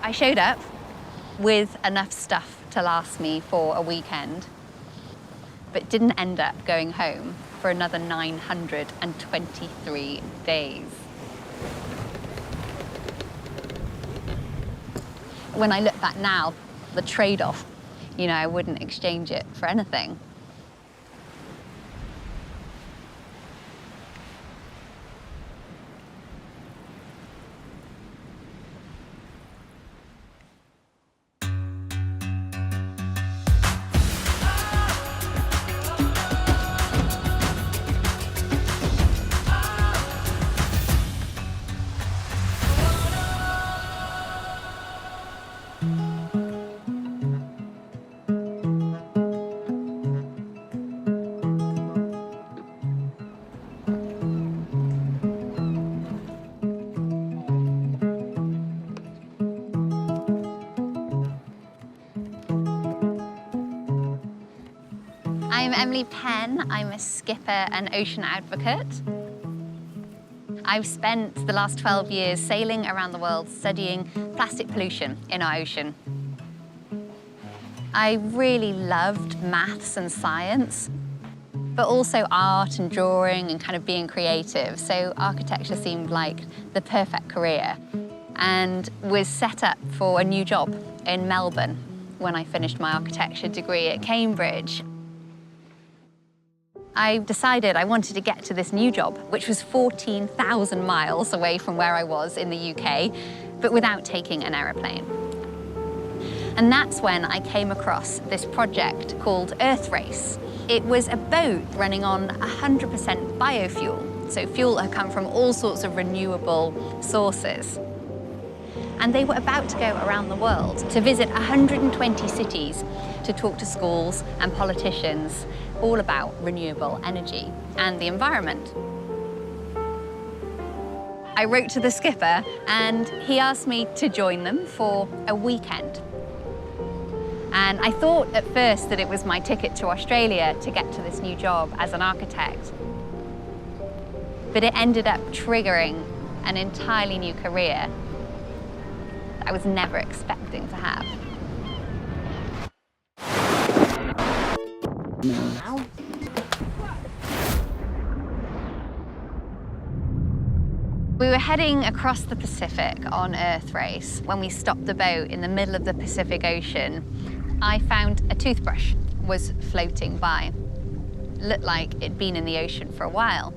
I showed up with enough stuff to last me for a weekend, but didn't end up going home for another 923 days. When I look back now, the trade-off, you know, I wouldn't exchange it for anything. I'm Emily Penn. I'm a skipper and ocean advocate. I've spent the last 12 years sailing around the world studying plastic pollution in our ocean. I really loved maths and science, but also art and drawing and kind of being creative. So architecture seemed like the perfect career, and was set up for a new job in Melbourne when I finished my architecture degree at Cambridge. I decided I wanted to get to this new job, which was 14,000 miles away from where I was in the UK, but without taking an aeroplane. And that's when I came across this project called Earth Race. It was a boat running on 100% biofuel, so fuel had come from all sorts of renewable sources. And they were about to go around the world to visit 120 cities to talk to schools and politicians all about renewable energy and the environment. I wrote to the skipper and he asked me to join them for a weekend. And I thought at first that it was my ticket to Australia to get to this new job as an architect. But it ended up triggering an entirely new career I was never expecting to have. We were heading across the Pacific on Earth Race when we stopped the boat in the middle of the Pacific Ocean. I found a toothbrush was floating by. Looked like it'd been in the ocean for a while.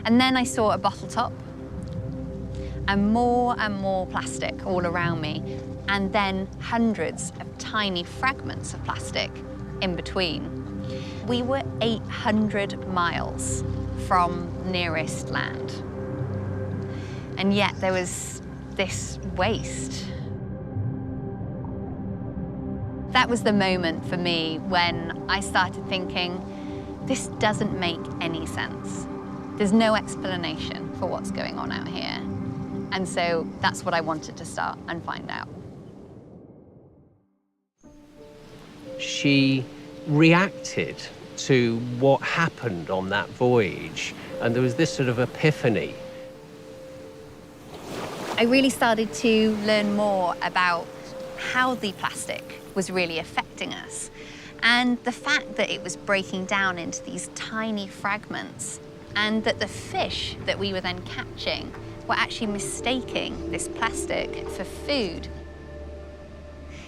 And then I saw a bottle top and more plastic all around me, and then hundreds of tiny fragments of plastic in between. We were 800 miles from nearest land. And yet there was this waste. That was the moment for me when I started thinking, this doesn't make any sense. There's no explanation for what's going on out here. And so that's what I wanted to start and find out. She reacted to what happened on that voyage, and there was this sort of epiphany. I really started to learn more about how the plastic was really affecting us, and the fact that it was breaking down into these tiny fragments, and that the fish that we were then catching were actually mistaking this plastic for food.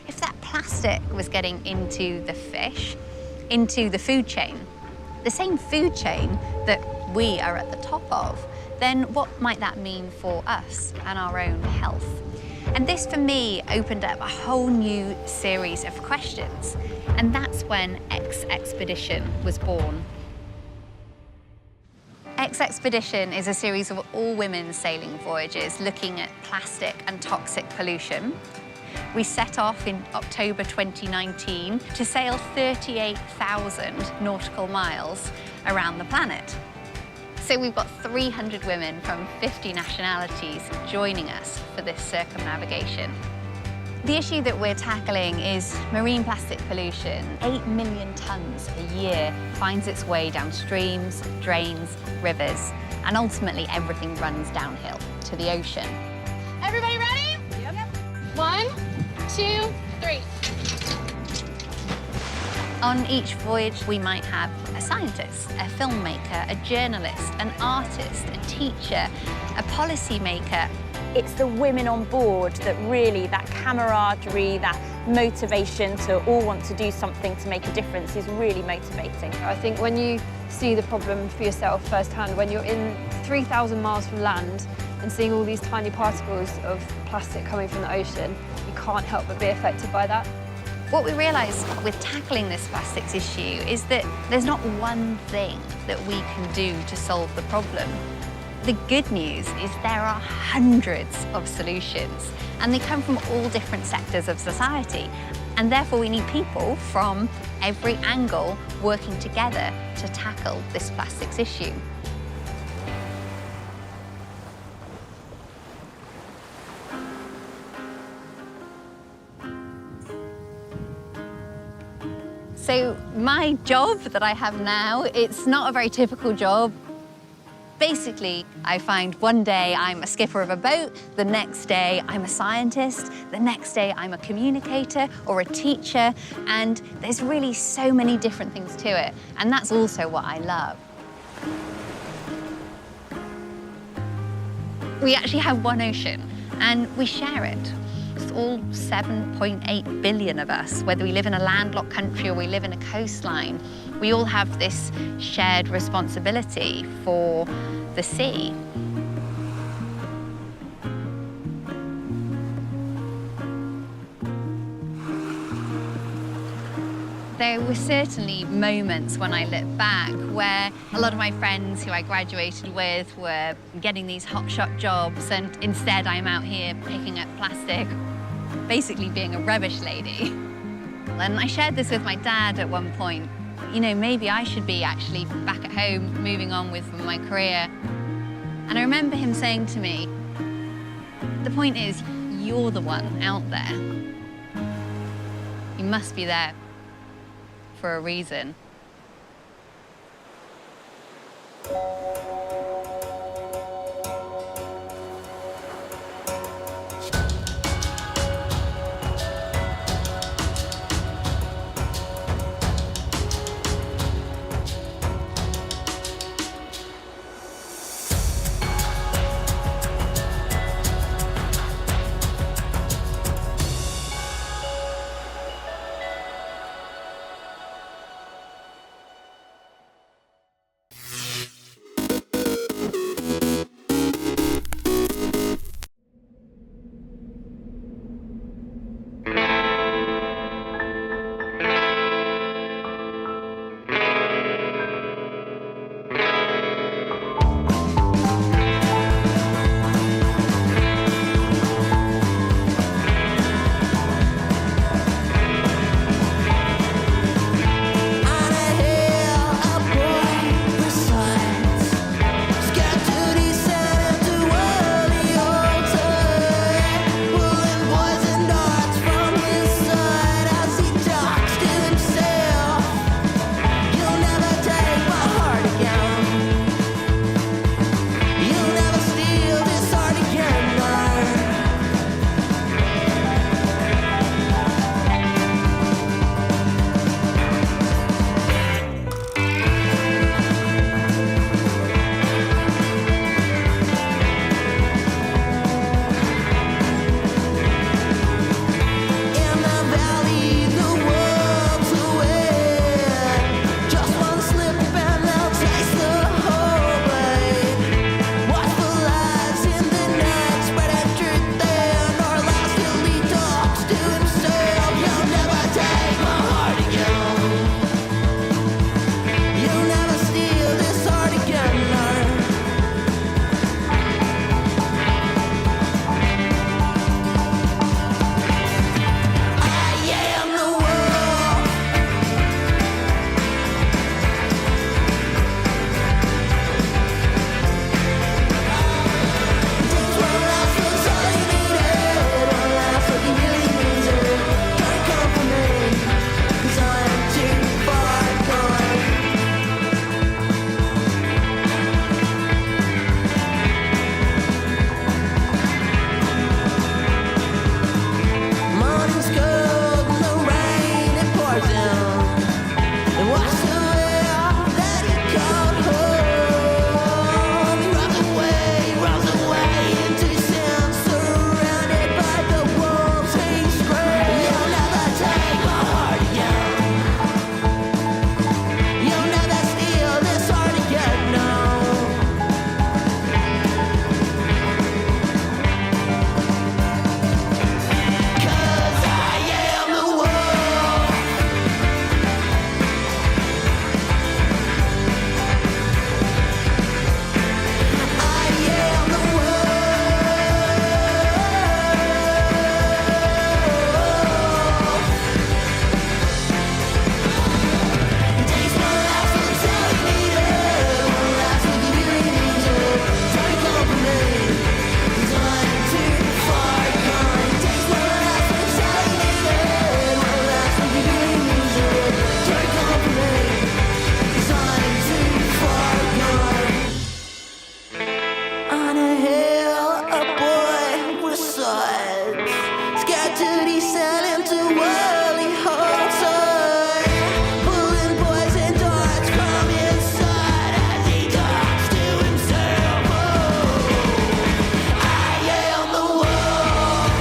If that plastic was getting into the fish, into the food chain, the same food chain that we are at the top of, then what might that mean for us and our own health? And this, for me, opened up a whole new series of questions. And that's when X-Expedition was born. X-Expedition is a series of all-women sailing voyages looking at plastic and toxic pollution. We set off in October 2019 to sail 38,000 nautical miles around the planet. So we've got 300 women from 50 nationalities joining us for this circumnavigation. The issue that we're tackling is marine plastic pollution. 8 million tons a year finds its way down streams, drains, rivers, and ultimately everything runs downhill to the ocean. Everybody ready? Yep. 1, 3. On each voyage, we might have a scientist, a filmmaker, a journalist, an artist, a teacher, a policymaker. It's the women on board that really, that camaraderie, that motivation to all want to do something to make a difference is really motivating. I think when you see the problem for yourself firsthand, when you're in 3,000 miles from land and seeing all these tiny particles of plastic coming from the ocean, you can't help but be affected by that. What we realise with tackling this plastics issue is that there's not one thing that we can do to solve the problem. The good news is there are hundreds of solutions, and they come from all different sectors of society. And therefore we need people from every angle working together to tackle this plastics issue. So my job that I have now, it's not a very typical job. Basically, I find one day I'm a skipper of a boat, the next day I'm a scientist, the next day I'm a communicator or a teacher, and there's really so many different things to it, and that's also what I love. We actually have one ocean, and we share it. It's all 7.8 billion of us, whether we live in a landlocked country or we live in a coastline. We all have this shared responsibility for the sea. There were certainly moments when I look back where a lot of my friends who I graduated with were getting these hotshot jobs, and instead I'm out here picking up plastic, basically being a rubbish lady. And I shared this with my dad at one point. You know, maybe I should be actually back at home, moving on with my career. And I remember him saying to me, the point is, you're the one out there. You must be there for a reason. world he holds on, pulling poison darts from his side as he talks to himself. Oh, I am the wolf.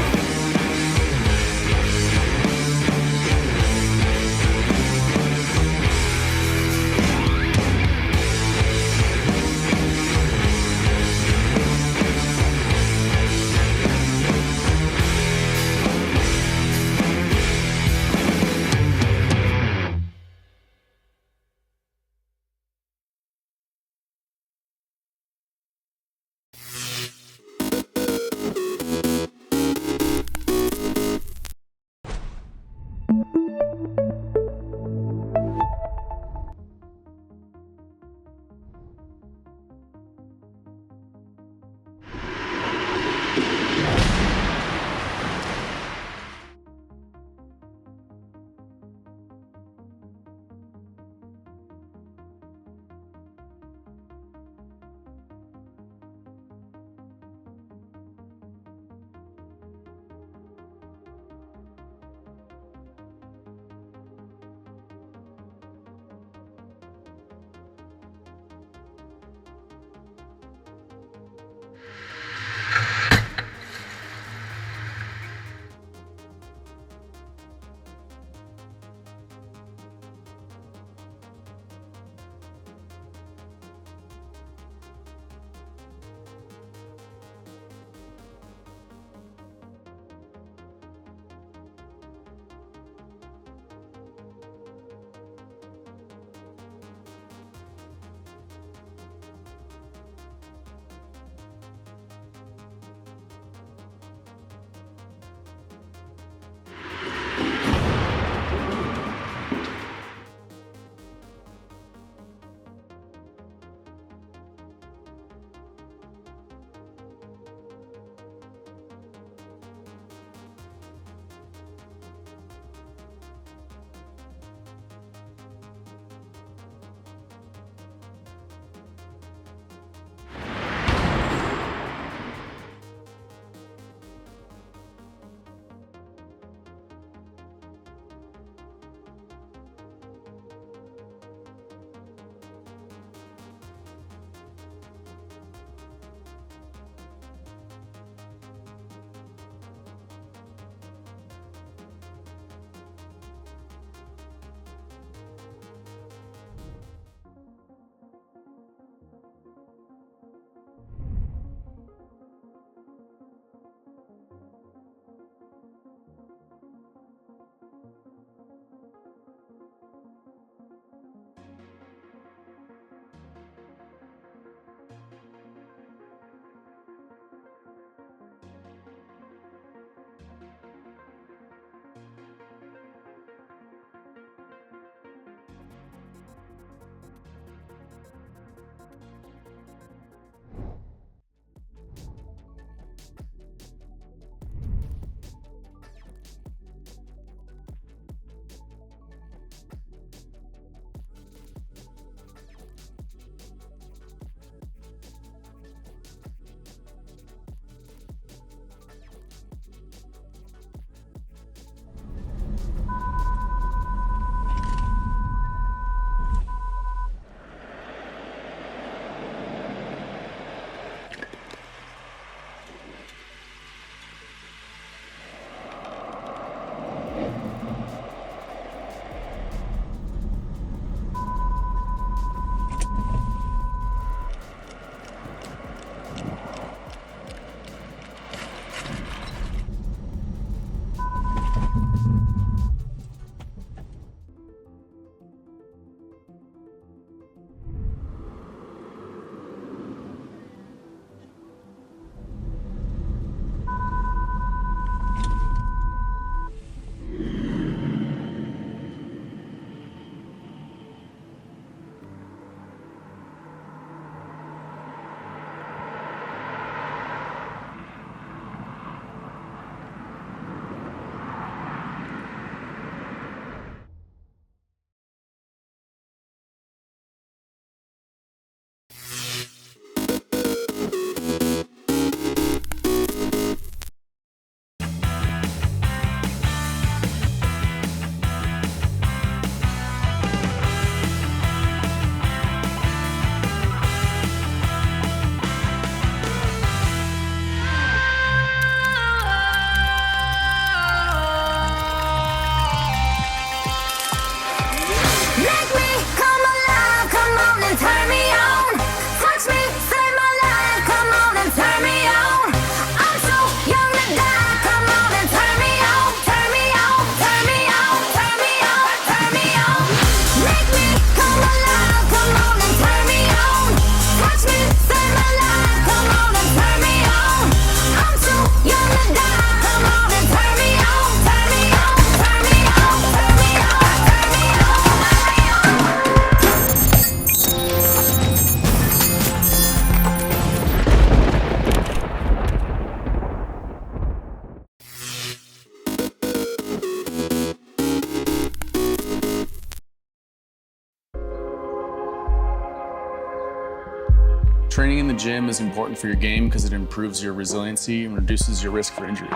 Training in the gym is important for your game because it improves your resiliency and reduces your risk for injury.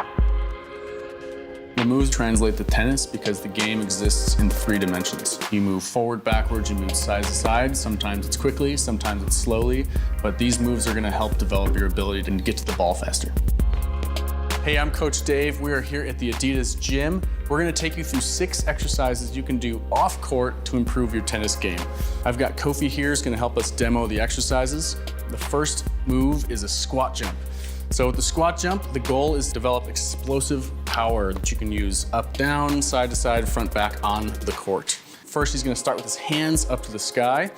The moves translate to tennis because the game exists in 3 dimensions. You move forward, backwards, you move side to side. Sometimes it's quickly, sometimes it's slowly, but these moves are gonna help develop your ability to get to the ball faster. Hey, I'm Coach Dave. We are here at the Adidas gym. We're gonna take you through 6 exercises you can do off court to improve your tennis game. I've got Kofi here who's gonna help us demo the exercises. The first move is a squat jump. So with the squat jump, the goal is to develop explosive power that you can use up, down, side to side, front, back on the court. First, he's gonna start with his hands up to the sky.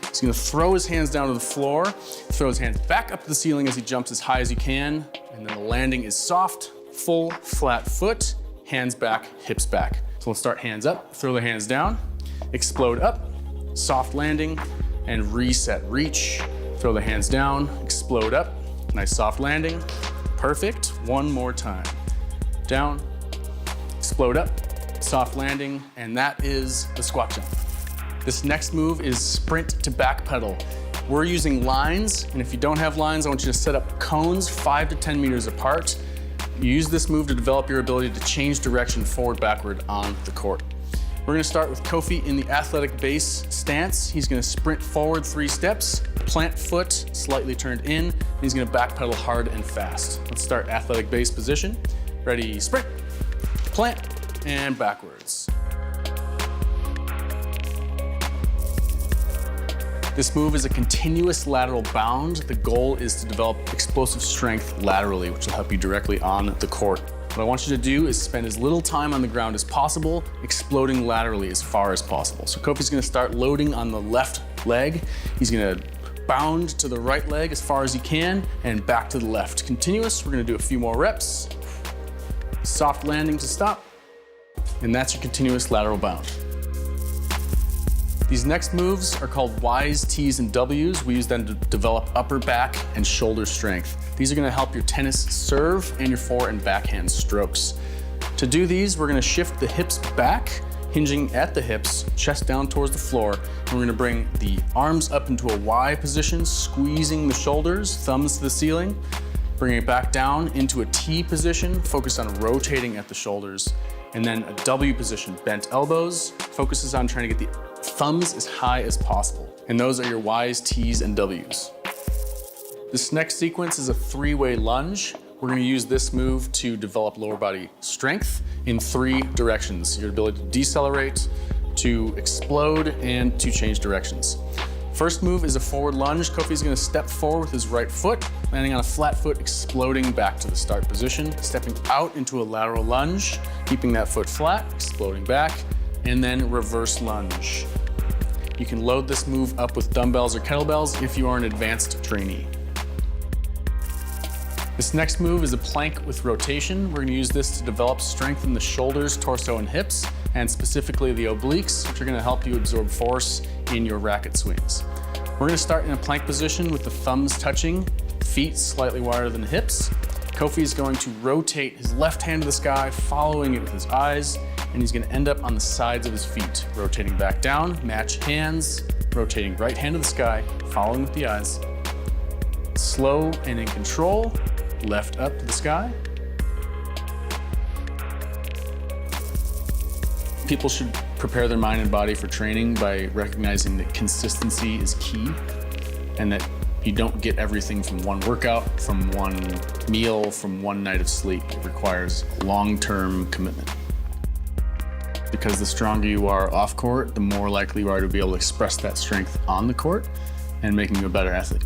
He's gonna throw his hands down to the floor, throw his hands back up to the ceiling as he jumps as high as he can, and then the landing is soft, full, flat foot, hands back, hips back. So we'll start hands up, throw the hands down, explode up, soft landing, and reset, reach, throw the hands down, explode up, nice soft landing, perfect. One more time. Down, explode up, soft landing, and that is the squat jump. This next move is sprint to back pedal. We're using lines, and if you don't have lines, I want you to set up cones 5 to 10 meters apart. You use this move to develop your ability to change direction forward, backward on the court. We're gonna start with Kofi in the athletic base stance. He's gonna sprint forward 3 steps, plant foot slightly turned in, and he's gonna backpedal hard and fast. Let's start athletic base position. Ready, sprint, plant, and backwards. This move is a continuous lateral bound. The goal is to develop explosive strength laterally, which will help you directly on the court. What I want you to do is spend as little time on the ground as possible, exploding laterally as far as possible. So Kofi's gonna start loading on the left leg. He's gonna bound to the right leg as far as he can and back to the left. Continuous, we're gonna do a few more reps. Soft landing to stop, and that's your continuous lateral bound. These next moves are called Ys, Ts, and Ws. We use them to develop upper back and shoulder strength. These are gonna help your tennis serve and your fore and backhand strokes. To do these, we're gonna shift the hips back, hinging at the hips, chest down towards the floor, and we're gonna bring the arms up into a Y position, squeezing the shoulders, thumbs to the ceiling, bringing it back down into a T position, focus on rotating at the shoulders, and then a W position, bent elbows, focuses on trying to get the thumbs as high as possible. And those are your Ys, Ts, and Ws. This next sequence is a 3-way lunge. We're gonna use this move to develop lower body strength in 3 directions. Your ability to decelerate, to explode, and to change directions. First move is a forward lunge. Kofi's gonna step forward with his right foot, landing on a flat foot, exploding back to the start position, stepping out into a lateral lunge, keeping that foot flat, exploding back, and then reverse lunge. You can load this move up with dumbbells or kettlebells if you are an advanced trainee. This next move is a plank with rotation. We're gonna use this to develop strength in the shoulders, torso, and hips, and specifically the obliques, which are gonna help you absorb force in your racket swings. We're gonna start in a plank position with the thumbs touching, feet slightly wider than the hips. Kofi is going to rotate his left hand to the sky, following it with his eyes, and he's gonna end up on the sides of his feet, rotating back down, match hands, rotating right hand to the sky, following with the eyes. Slow and in control, left up to the sky. People should prepare their mind and body for training by recognizing that consistency is key and that you don't get everything from one workout, from one meal, from one night of sleep. It requires long-term commitment. Because the stronger you are off court, the more likely you are to be able to express that strength on the court and making you a better athlete.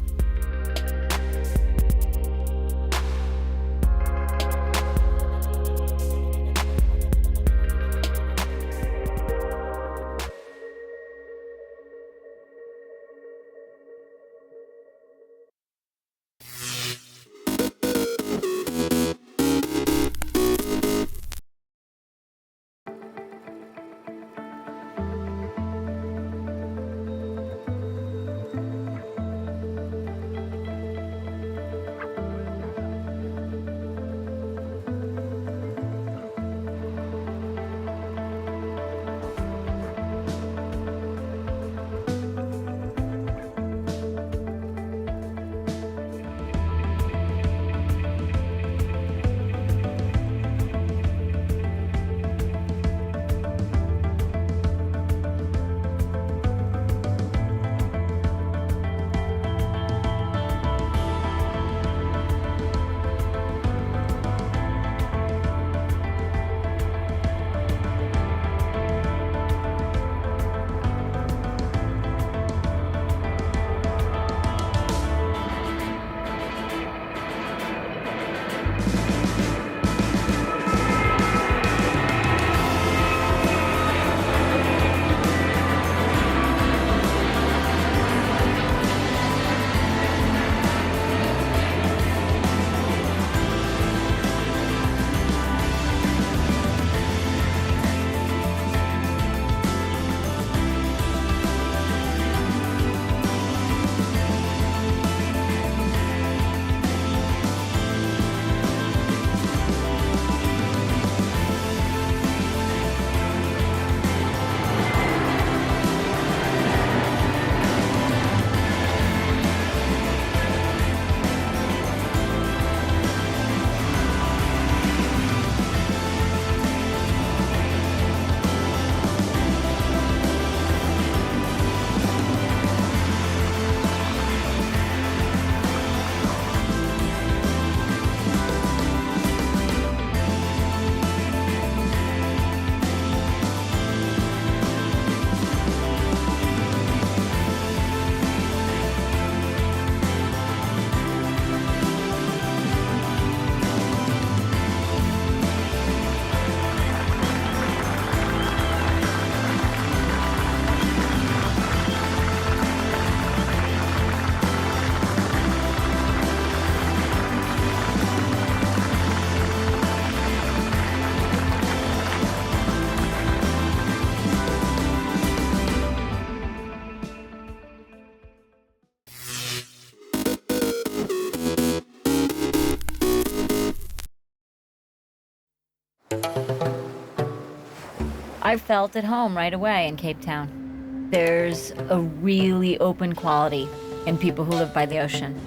I felt at home right away in Cape Town. There's a really open quality in people who live by the ocean.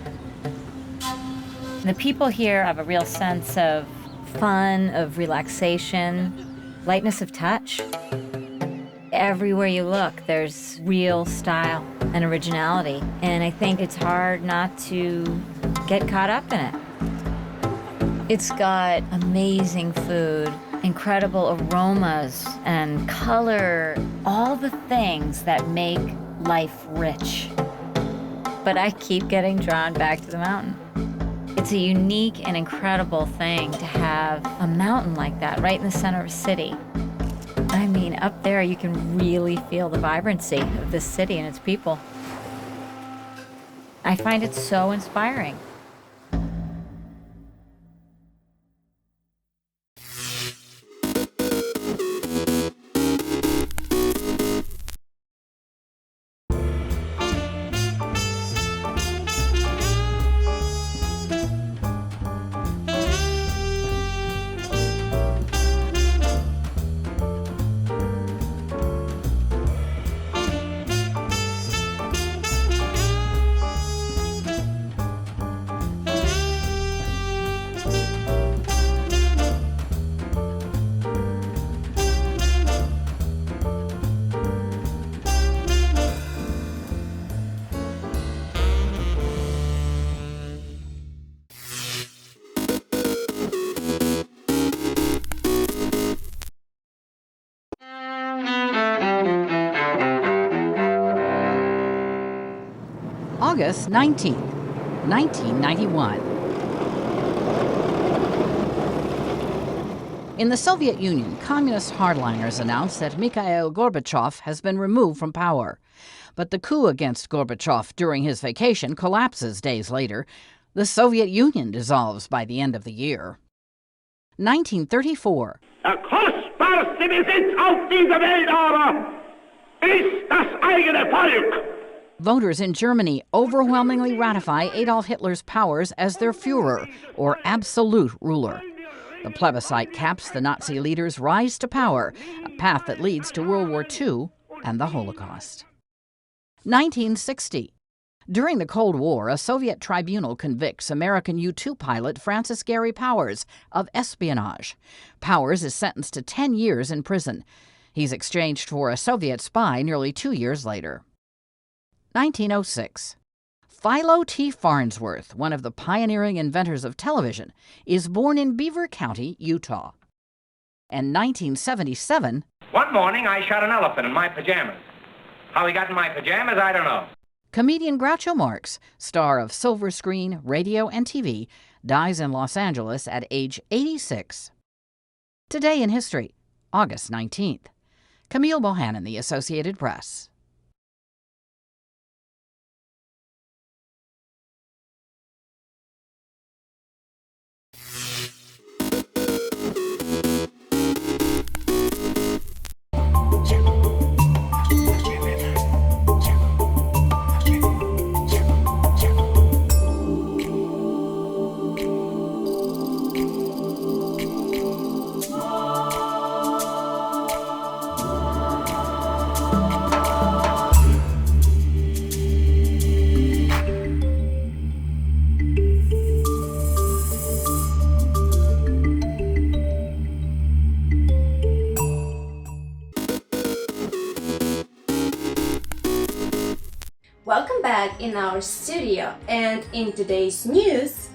The people here have a real sense of fun, of relaxation, lightness of touch. Everywhere you look, there's real style and originality, and I think it's hard not to get caught up in it. It's got amazing food, incredible aromas and color, all the things that make life rich. But I keep getting drawn back to the mountain. It's a unique and incredible thing to have a mountain like that right in the center of a city. I mean, up there you can really feel the vibrancy of this city and its people. I find it so inspiring. August 19th, 1991. In the Soviet Union, communist hardliners announced that Mikhail Gorbachev has been removed from power. But the coup against Gorbachev during his vacation collapses days later. The Soviet Union dissolves by the end of the year. 1934. Das kostbarste Besitz auf dieser Welt aber ist das eigene Volk. Voters in Germany overwhelmingly ratify Adolf Hitler's powers as their Führer, or absolute ruler. The plebiscite caps the Nazi leader's rise to power, a path that leads to World War II and the Holocaust. 1960. During the Cold War, a Soviet tribunal convicts American U-2 pilot Francis Gary Powers of espionage. Powers is sentenced to 10 years in prison. He's exchanged for a Soviet spy nearly 2 years later. 1906. Philo T. Farnsworth, one of the pioneering inventors of television, is born in Beaver County, Utah. And 1977. One morning I shot an elephant in my pajamas. How he got in my pajamas, I don't know. Comedian Groucho Marx, star of silver screen, radio, and TV, dies in Los Angeles at age 86. Today in history, August 19th. Camille Bohannon, The Associated Press. Welcome back in our studio, and in today's news,